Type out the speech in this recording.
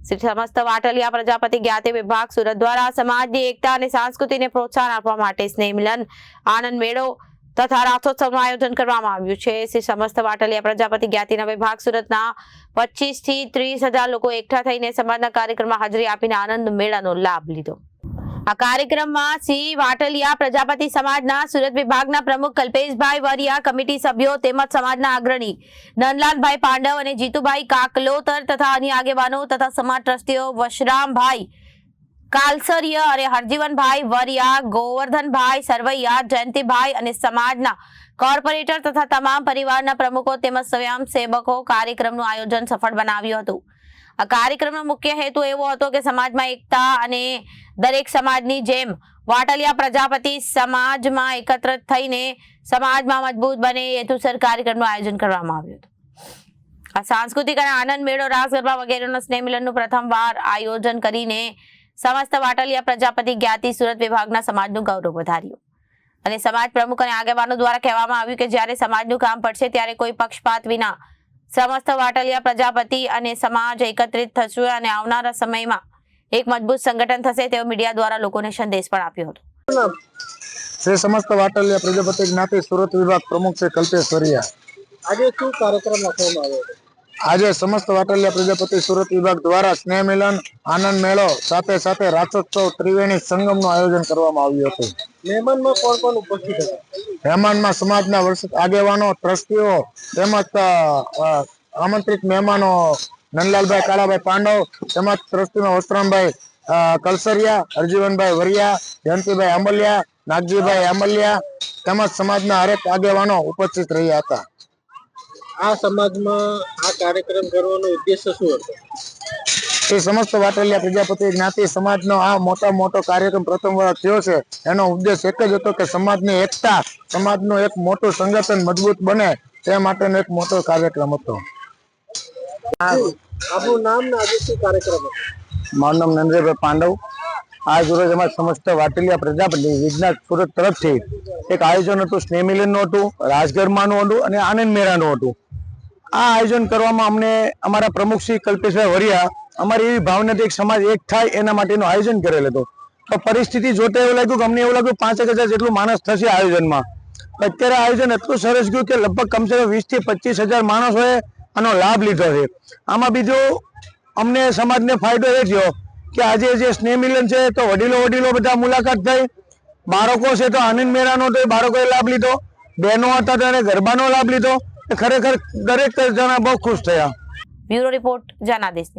શ્રી સમસ્ત વાટલિયા પ્રજાપતિ જ્ઞાતિ વિભાગ સુરત દ્વારા સમાજની એકતા અને સંસ્કૃતિને પ્રોત્સાહન આપવા માટે સ્નેહ મિલન આનંદ મેળો તથા રાસોત્સવનું આયોજન કરવામાં આવ્યું છે। શ્રી સમસ્ત વાટલિયા પ્રજાપતિ જ્ઞાતિના વિભાગ સુરતના 25 થી 30,000 લોકો એકઠા થઈને સમાજના કાર્યક્રમમાં હાજરી આપીને આનંદ મેળાનો લાભ લીધો। આ કાર્યક્રમમાં શ્રી વાટલિયા પ્રજાપતિ સમાજના સુરત વિભાગના પ્રમુખ કલ્પેશભાઈ વરિયા, કમિટી સભ્યો તેમજ સમાજના અગ્રણી નંદલાલભાઈ પાંડવ અને જીતુભાઈ કાકલોતર તથા અન્ય આગેવાનો તથા સમાજ ટ્રસ્ટીઓ વશરામભાઈ કાલસરિયા અને હરજીવનભાઈ વરિયા, ગોવર્ધનભાઈ સરવૈયા, જયંતિભાઈ અને સમાજના કોર્પોરેટર તથા તમામ પરિવારના પ્રમુખો તેમજ સ્વયંસેવકો કાર્યક્રમનું આયોજન સફળ બનાવ્યું હતું। આ કાર્યક્રમનો મુખ્ય હેતુ એવો હતો કે સમાજમાં એકતા અને દરેક સમાજની જેમ વાટલિયા પ્રજાપતિ સમાજમાં એકત્રિત થઈને સમાજમાં મજબૂત બને એ હેતુસર કાર્યક્રમનું આયોજન કરવામાં આવ્યું હતું। આ સાંસ્કૃતિક અને આનંદ મેળો, રાસ ગરબા વગેરેનો સ્નેહ મિલનનું પ્રથમવાર આયોજન કરીને સમસ્ત વાટલિયા પ્રજાપતિ જ્ઞાતિ સુરત વિભાગના સમાજનું ગૌરવ વધાર્યું અને સમાજ પ્રમુખ અને આગેવાનો દ્વારા કહેવામાં આવ્યું કે જ્યારે સમાજનું કામ પડશે ત્યારે કોઈ પક્ષપાત વિના સમસ્ત વાટલિયા પ્રજાપતિ અને સમાજ એકત્રિત થશે અને આવનારા સમયમાં એક મજબૂત સંગઠન થશે તેવો મીડિયા દ્વારા લોકોને સંદેશ પણ આપ્યો હતો। શ્રી સમસ્ત વાટલિયા પ્રજાપતિ જ્ઞાતિ સુરત વિભાગ પ્રમુખ શ્રી કલ્પેશ વરિયા। આજે શું કાર્યક્રમ રાખવામાં આવ્યો છે? આજે સમસ્ત વાટલિયા પ્રજાપતિ સુરત વિભાગ દ્વારા સ્નેહ મિલન આનંદ મેળો સાથે સાથે રાસોત્સવ ત્રિવેણી સંગમનું આયોજન કરવામાં આવ્યું હતું। મહેમાનમાં કોણ કોણ ઉપસ્થિત હતા? મહેમાનમાં સમાજના વર્ષ આગેવાનો, ટ્રસ્ટીઓ તેમજ આમંત્રિત મહેમાનો નંદલાલભાઈ કાળાભાઈ પાંડવ તેમજ ટ્રસ્ટીમાં વસ્ત્રામભાઈ કલસરિયા, હરજીવનભાઈ વરિયા, જયંતિભાઈ આંબલિયા, નાગજીભાઈ આંબલિયા તેમજ સમાજના હરેક આગેવાનો ઉપસ્થિત રહ્યા હતા। આ સમાજમાં આ કાર્યક્રમ કરવાનો ઉદ્દેશ્ય શું હતો? એ સમસ્ત વાટલિયા પ્રજાપતિ જ્ઞાતિ સમાજનો આ મોટો કાર્યક્રમ પ્રથમવાર થયો છે। એનો ઉદ્દેશ એક જ હતો કે સમાજની એકતા, સમાજનું એક મોટું સંગઠન મજબૂત બને તે માટેનો એક મોટો કાર્યક્રમ હતો। આપનું નામ ને આજે શું કાર્યક્રમ હતો? મારું નામ નરેન્દ્રભાઈ પાંડવ। આજ રોજ અમારા સમસ્ત વાટલિયા પ્રજાપતિ વિજ્ઞાન સુરત તરફથી એક આયોજન હતું, સ્નેહ મિલનનું હતું, રાસગરબાનું હતું અને આનંદ મેળાનું હતું। આ આયોજન કરવામાં અમને અમારા પ્રમુખ શ્રી કલ્પેશભાઈ વરિયા અમારી એવી ભાવનાથી એક સમાજ એક થાય એના માટેનું આયોજન કરેલ હતું। તો પરિસ્થિતિ જોતા એવું લાગ્યું કે અમને એવું લાગ્યું 5,000 જેટલું માણસ થશે આયોજનમાં। અત્યારે આયોજન એટલું સરસ ગયું કે લગભગ કમસે કમ 20,000 થી 25,000 માણસોએ આનો લાભ લીધો છે। આમાં બીજો અમને સમાજને ફાયદો એ થયો કે આજે જે સ્નેહ મિલન છે તો વડીલો બધા મુલાકાત થઈ, બાળકો છે તો આનંદ મેળાનો તો બાળકોએ લાભ લીધો, બહેનો હતા ત્યારે ગરબાનો લાભ લીધો। ખરેખર દરેક જણા બહુ ખુશ થયા। Bureau report Janadesh.